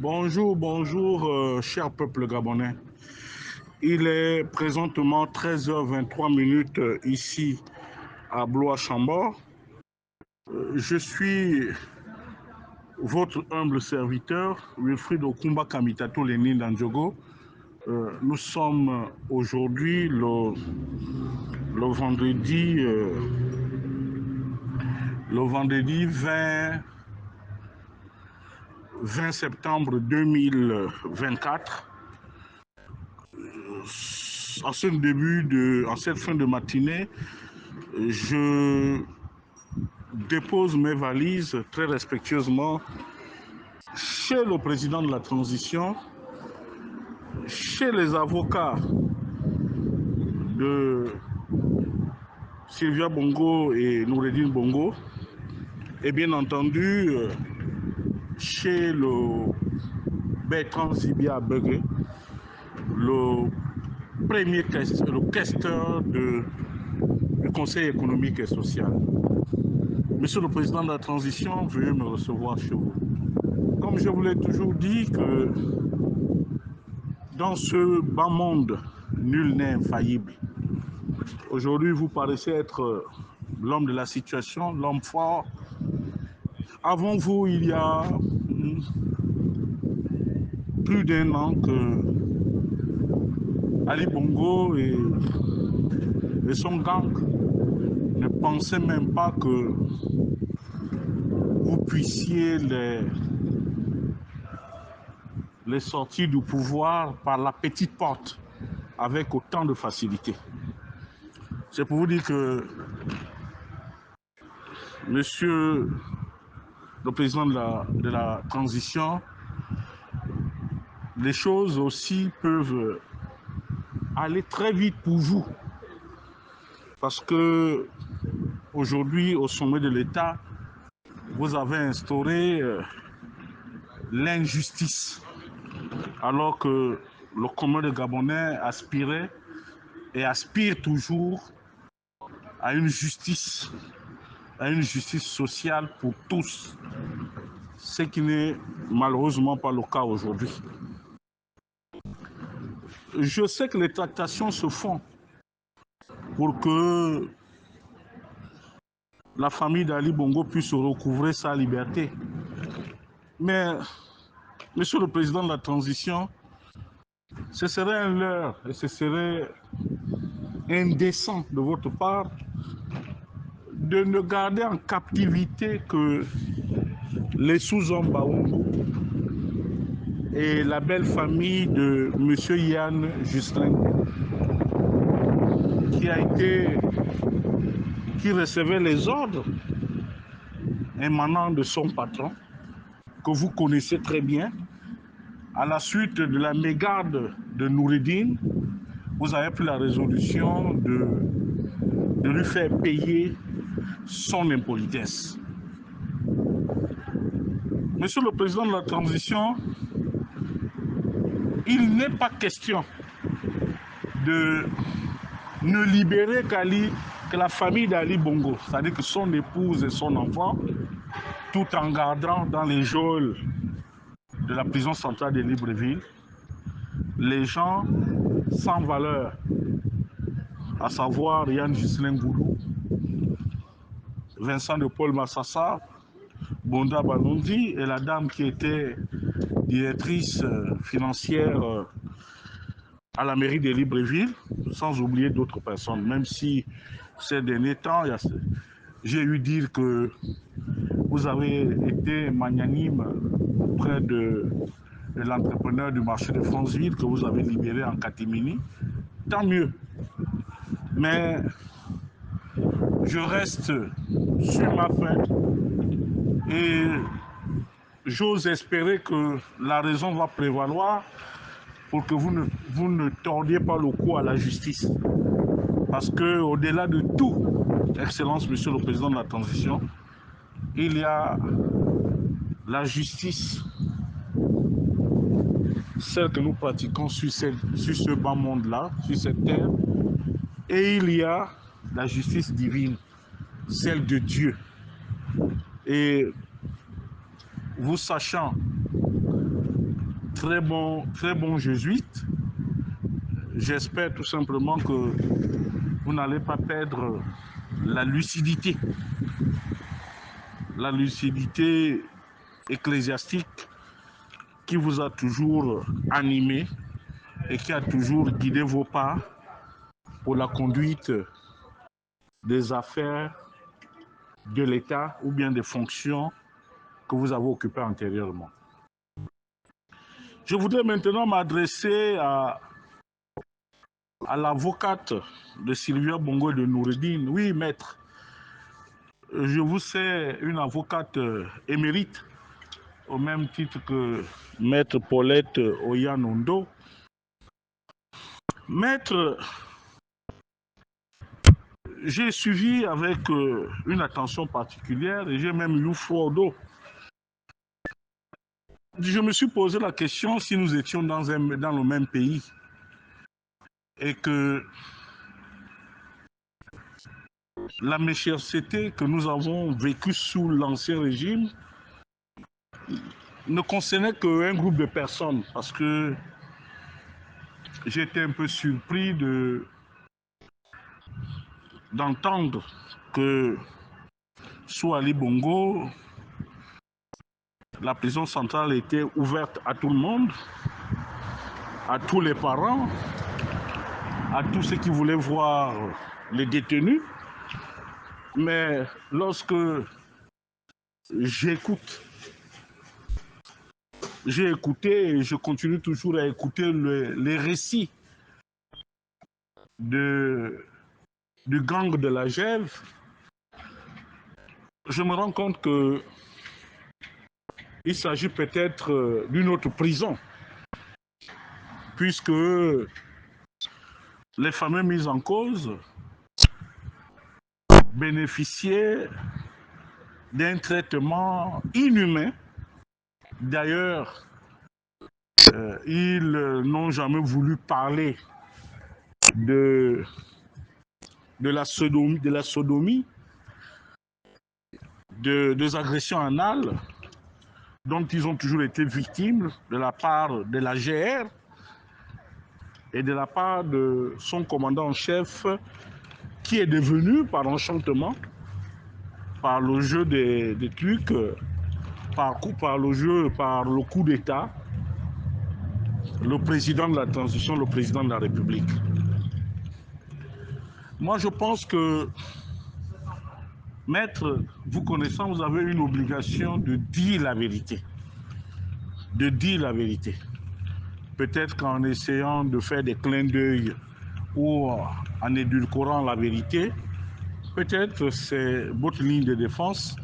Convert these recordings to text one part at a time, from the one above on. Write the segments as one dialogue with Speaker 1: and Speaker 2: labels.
Speaker 1: Bonjour, bonjour, cher peuple gabonais. Il est présentement 13h23 ici à Blois-Chambord. Je suis votre humble serviteur, Wilfried Okumba Kamitato Lénine Ndjogo. Nous sommes aujourd'hui le vendredi 20 septembre 2024. En cette fin de matinée, je dépose mes valises très respectueusement chez le président de la transition, chez les avocats de Sylvia Bongo et Noureddine Bongo, et bien entendu chez le Bertrand Zibia Begue, le questeur du Conseil économique et social. Monsieur le président de la transition, veuillez me recevoir chez vous. Comme je vous l'ai toujours dit, que dans ce bas monde, nul n'est infaillible. Aujourd'hui, vous paraissez être l'homme de la situation, l'homme fort. Avant vous, il y a plus d'1 an que Ali Bongo et son gang ne pensaient même pas que vous puissiez les sortir du pouvoir par la petite porte avec autant de facilité. C'est pour vous dire que monsieur le président de la transition, les choses aussi peuvent aller très vite pour vous. Parce que aujourd'hui, au sommet de l'État, vous avez instauré l'injustice. Alors que le commun des Gabonais aspirait et aspire toujours à une justice sociale pour tous, ce qui n'est malheureusement pas le cas aujourd'hui. Je sais que les tractations se font pour que la famille d'Ali Bongo puisse recouvrer sa liberté. Mais, monsieur le président de la transition, ce serait un leurre et ce serait indécent de votre part de ne garder en captivité que les sous-hommes Baoundou et la belle famille de M. Yann Justin, qui recevait les ordres émanant de son patron, que vous connaissez très bien. À la suite de la mégarde de Noureddine, vous avez pris la résolution de lui faire payer son impolitesse. Monsieur le président de la transition, il n'est pas question de ne libérer que la famille d'Ali Bongo, c'est-à-dire que son épouse et son enfant, tout en gardant dans les geôles de la prison centrale de Libreville les gens sans valeur, à savoir Yann Ghislain Goulou, Vincent de Paul Massassa, Bonda Banondi et la dame qui était directrice financière à la mairie de Libreville, sans oublier d'autres personnes, même si ces derniers temps, j'ai eu dire que vous avez été magnanime auprès de l'entrepreneur du marché de Franceville que vous avez libéré en catimini. Tant mieux. Mais je reste sur ma faim et j'ose espérer que la raison va prévaloir pour que vous ne tordiez pas le cou à la justice. Parce qu'au-delà de tout, Excellence, Monsieur le Président de la Transition, il y a la justice, celle que nous pratiquons sur ce bas monde-là, sur cette terre, et il y a la justice divine, celle de Dieu. Et vous sachant très bon jésuite. J'espère tout simplement que vous n'allez pas perdre la lucidité ecclésiastique qui vous a toujours animé et qui a toujours guidé vos pas pour la conduite des affaires de l'État ou bien des fonctions que vous avez occupées antérieurement. Je voudrais maintenant m'adresser à l'avocate de Sylvia Bongo de Noureddine. Oui, maître, je vous sais une avocate émérite, au même titre que maître Paulette Oyanondo. Maître, j'ai suivi avec une attention particulière et j'ai même eu froid au dos. Je me suis posé la question si nous étions dans le même pays et que la méchanceté que nous avons vécue sous l'Ancien Régime ne concernait qu'un groupe de personnes, parce que j'étais un peu surpris d'entendre que sous Ali Bongo, la prison centrale était ouverte à tout le monde, à tous les parents, à tous ceux qui voulaient voir les détenus. Mais lorsque j'ai écouté et je continue toujours à écouter les récits du gang de la Gève, je me rends compte qu'il s'agit peut-être d'une autre prison, puisque les fameux mis en cause bénéficiaient d'un traitement inhumain. D'ailleurs, ils n'ont jamais voulu parler de la sodomie, des agressions anales dont ils ont toujours été victimes de la part de la GR et de la part de son commandant en chef, qui est devenu, par enchantement, par le jeu des trucs, par le coup d'État, le président de la transition, le président de la République. Moi, je pense que, maître, vous connaissant, vous avez une obligation de dire la vérité. De dire la vérité. Peut-être qu'en essayant de faire des clins d'œil ou en édulcorant la vérité, peut-être c'est votre ligne de défense,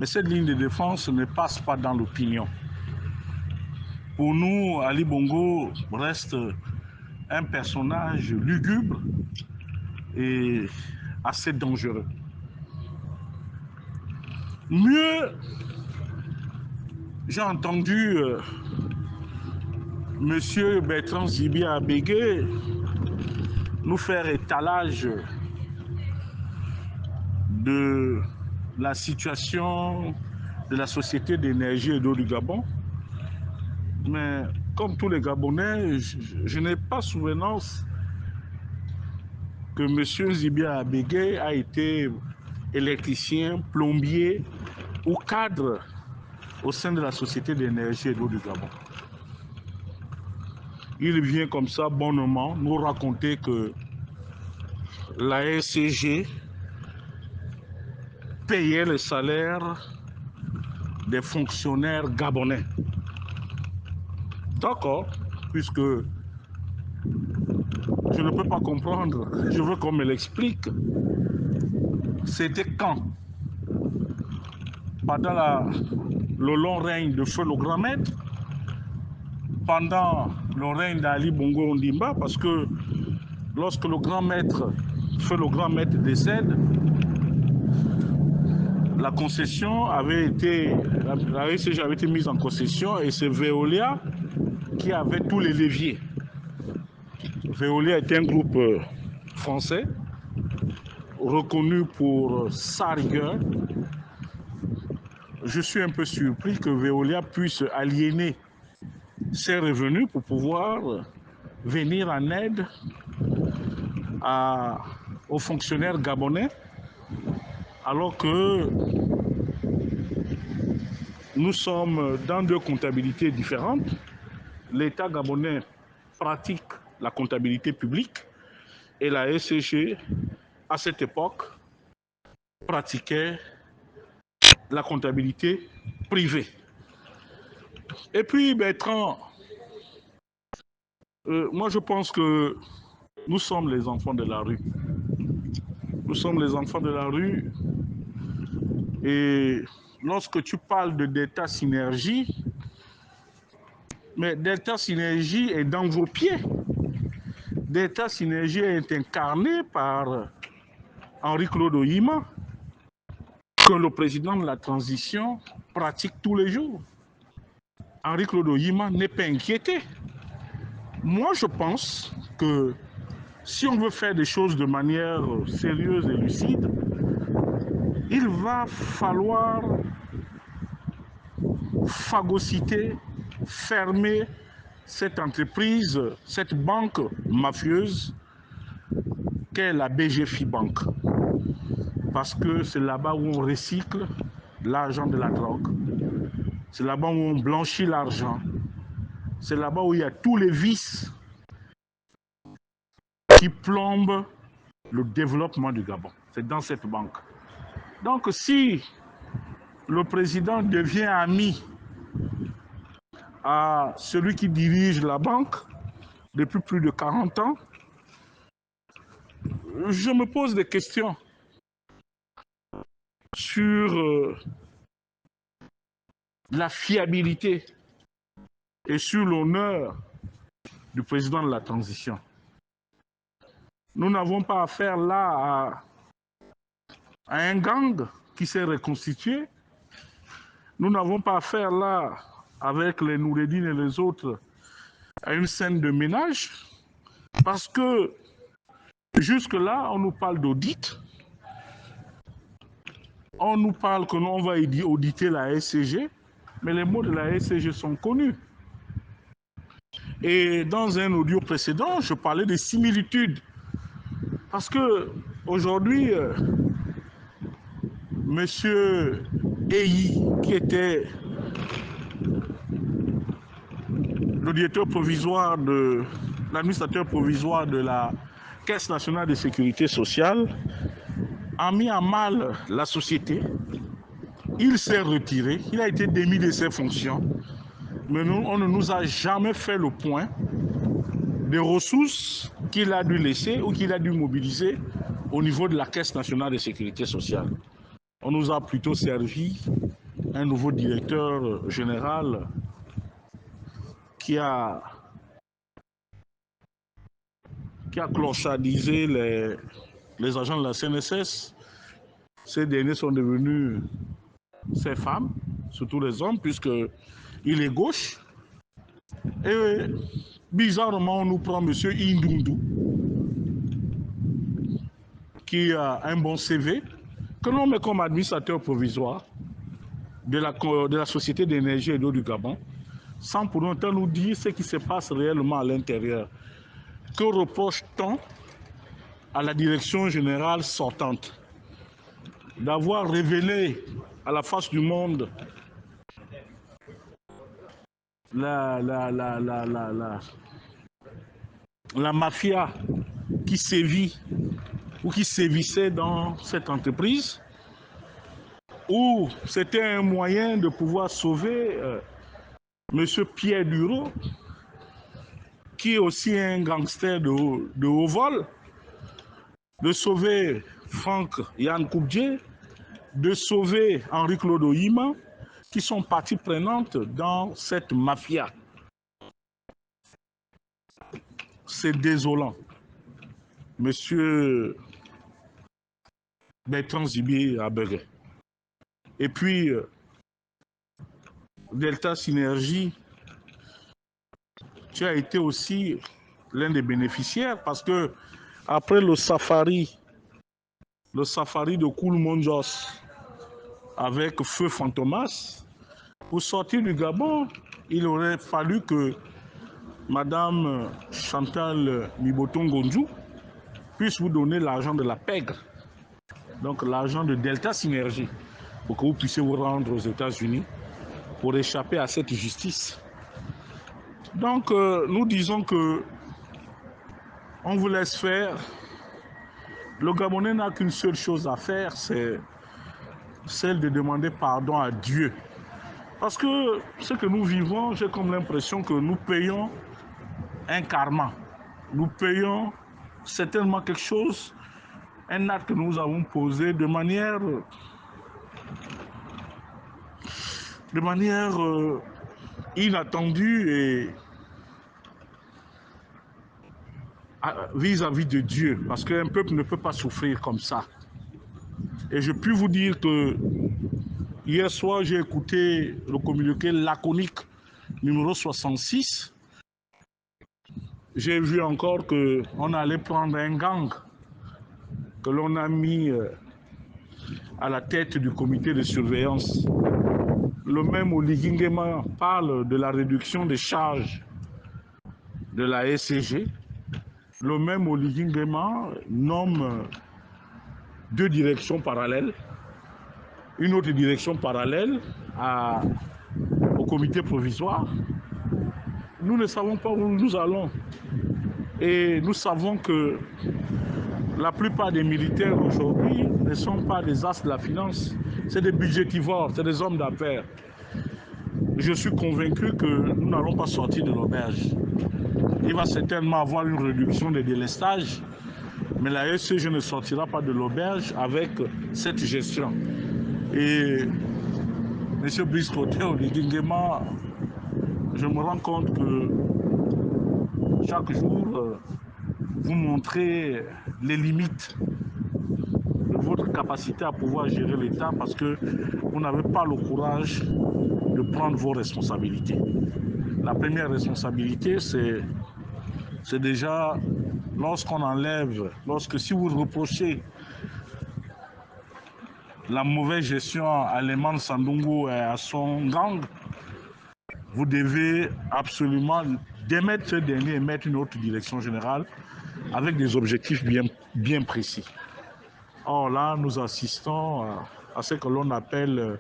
Speaker 1: mais cette ligne de défense ne passe pas dans l'opinion. Pour nous, Ali Bongo reste un personnage lugubre et assez dangereux. Mieux, j'ai entendu Monsieur Bertrand Zibia Abégué nous faire étalage de la situation de la Société d'énergie et d'eau du Gabon. Mais comme tous les Gabonais, je n'ai pas souvenance que M. Zibia Abégué a été électricien, plombier ou cadre au sein de la Société d'énergie et d'eau du Gabon. Il vient comme ça bonnement nous raconter que la SCG payait le salaire des fonctionnaires gabonais. D'accord, puisque je ne peux pas comprendre, je veux qu'on me l'explique. C'était quand? Pendant le long règne de Feu le Grand Maître, pendant le règne d'Ali Bongo Ondimba, parce que lorsque le Grand Maître, Feu le Grand Maître décède, la concession avait été, la SCG avait été mise en concession et c'est Veolia qui avait tous les leviers. Veolia était un groupe français reconnu pour sa rigueur. Je suis un peu surpris que Veolia puisse aliéner ces revenus pour pouvoir venir en aide aux fonctionnaires gabonais, alors que nous sommes dans deux comptabilités différentes. L'État gabonais pratique la comptabilité publique et la SCG, à cette époque, pratiquait la comptabilité privée. Et puis, Bertrand, moi je pense que nous sommes les enfants de la rue. Nous sommes les enfants de la rue et lorsque tu parles de Delta Synergie, mais Delta Synergie est dans vos pieds. Delta Synergie est incarné par Henri-Claude Ohima, que le président de la transition pratique tous les jours. Henri-Claude Ohima n'est pas inquiété. Moi, je pense que si on veut faire des choses de manière sérieuse et lucide, il va falloir phagocyter, fermer cette entreprise, cette banque mafieuse qu'est la BGFI Bank. Parce que c'est là-bas où on recycle l'argent de la drogue. C'est là-bas où on blanchit l'argent. C'est là-bas où il y a tous les vices qui plombent le développement du Gabon. C'est dans cette banque. Donc si le président devient ami à celui qui dirige la banque depuis plus de 40 ans, je me pose des questions sur la fiabilité et sur l'honneur du président de la transition. Nous n'avons pas affaire là à un gang qui s'est reconstitué. Nous n'avons pas affaire là, avec les Noureddine et les autres, à une scène de ménage. Parce que jusque-là, on nous parle d'audit. On nous parle que l'on va auditer la SCG. Mais les mots de la SCG sont connus. Et dans un audio précédent, je parlais des similitudes. Parce que aujourd'hui, Monsieur Eyi, qui était le directeur provisoire l'administrateur provisoire de la Caisse nationale de sécurité sociale, a mis à mal la société. Il s'est retiré, il a été démis de ses fonctions. Mais nous, on ne nous a jamais fait le point des ressources qu'il a dû laisser ou qu'il a dû mobiliser au niveau de la Caisse nationale de sécurité sociale. On nous a plutôt servi un nouveau directeur général qui a clochardisé les agents de la CNSS. Ces derniers sont devenus ses femmes, surtout les hommes, puisqu'il est gauche. Et bizarrement, on nous prend M. Indundu, qui a un bon CV, que l'on met comme administrateur provisoire de la Société d'énergie et d'eau du Gabon, sans pour autant nous dire ce qui se passe réellement à l'intérieur. Que reproche-t-on à la direction générale sortante? D'avoir révélé à la face du monde la mafia qui sévit ou qui sévissait dans cette entreprise, ou c'était un moyen de pouvoir sauver M. Pierre Duro, qui est aussi un gangster de haut vol, de sauver Franck Yann Koubdje, de sauver Henri-Claude Ohima, qui sont parties prenantes dans cette mafia. C'est désolant. Monsieur Bertrand Zibi Abege. Et puis, Delta Synergie, tu as été aussi l'un des bénéficiaires parce que après le safari de Koulmonjos avec Feu Fantomas, pour sortir du Gabon, il aurait fallu que Madame Chantal Miboton-Gondjou puisse vous donner l'argent de la pègre, donc l'argent de Delta Synergie, pour que vous puissiez vous rendre aux États-Unis pour échapper à cette justice. Donc, nous disons que on vous laisse faire. Le Gabonais n'a qu'une seule chose à faire, c'est celle de demander pardon à Dieu. Parce que ce que nous vivons, j'ai comme l'impression que nous payons un karma. Nous payons certainement quelque chose, un acte que nous avons posé de manière inattendue et vis-à-vis de Dieu. Parce qu'un peuple ne peut pas souffrir comme ça. Et je puis vous dire que hier soir, j'ai écouté le communiqué laconique numéro 66. J'ai vu encore qu'on allait prendre un gang que l'on a mis à la tête du comité de surveillance. Le même Oligui Nguema parle de la réduction des charges de la SCG. Le même Oligui Nguema nomme deux directions parallèles. Une autre direction parallèle au comité provisoire. Nous ne savons pas où nous allons. Et nous savons que la plupart des militaires aujourd'hui ne sont pas des as de la finance. C'est des budgétivores, c'est des hommes d'affaires. Je suis convaincu que nous n'allons pas sortir de l'auberge. Il va certainement avoir une réduction des délestages, mais la SCG ne sortira pas de l'auberge avec cette gestion. Et M. Brice Clotaire Oligui Nguema, je me rends compte que chaque jour, vous montrez les limites de votre capacité à pouvoir gérer l'État parce que vous n'avez pas le courage de prendre vos responsabilités. La première responsabilité, c'est déjà lorsqu'on enlève, si vous reprochez la mauvaise gestion à Leman Sandungu et à son gang, vous devez absolument démettre ce dernier et mettre une autre direction générale avec des objectifs bien précis. Or là, nous assistons à ce que l'on appelle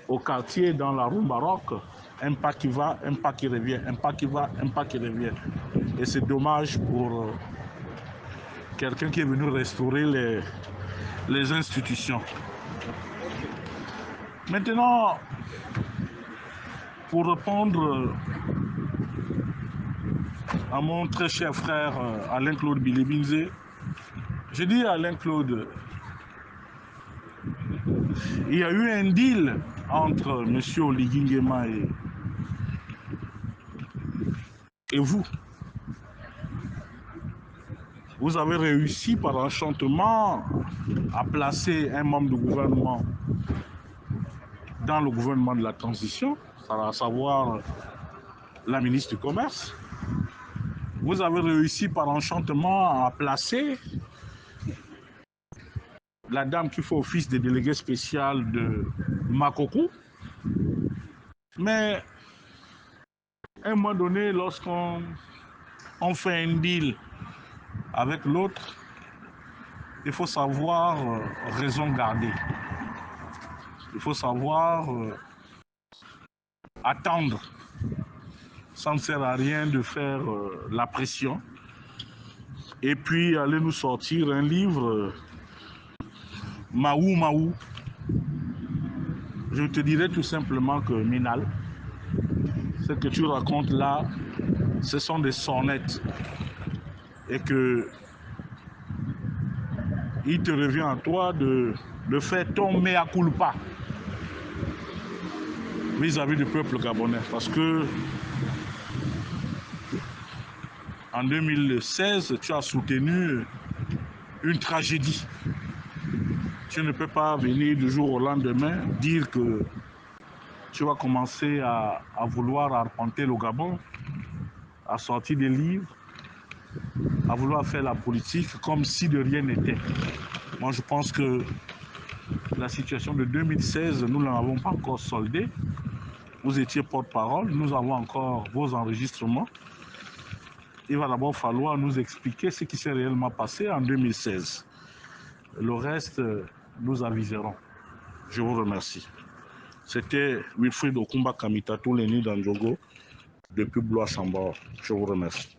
Speaker 1: au quartier dans la rue Maroc, un pas qui va, un pas qui revient, un pas qui va, un pas qui revient. Et c'est dommage pour quelqu'un qui est venu restaurer les institutions. Maintenant, pour répondre à mon très cher frère Alain-Claude Bilibinze, je dis à Alain-Claude, il y a eu un deal entre M. Oligui Nguema et vous. Vous avez réussi par enchantement à placer un membre du gouvernement dans le gouvernement de la transition, à savoir la ministre du Commerce. Vous avez réussi par enchantement à placer la dame qui fait office de délégué spécial de Makoko. Mais à un moment donné, lorsqu'on fait un deal avec l'autre, il faut savoir raison garder. Il faut savoir attendre. Ça ne sert à rien de faire la pression. Et puis aller nous sortir un livre Maou Maou. Je te dirais tout simplement que Minal, ce que tu racontes là, ce sont des sonnettes. Et que il te revient à toi de faire ton mea culpa vis-à-vis du peuple gabonais. Parce que en 2016, tu as soutenu une tragédie. Tu ne peux pas venir du jour au lendemain dire que tu vas commencer à vouloir arpenter le Gabon, à sortir des livres, à vouloir faire la politique comme si de rien n'était. Moi, je pense que la situation de 2016, nous ne l'avons pas encore soldée. vous étiez porte-parole, nous avons encore vos enregistrements. Il va d'abord falloir nous expliquer ce qui s'est réellement passé en 2016. Le reste, nous aviserons. Je vous remercie. C'était Wilfried Okumba Kamitatou, Leni Danjogo, depuis Blois-Sambor. Je vous remercie.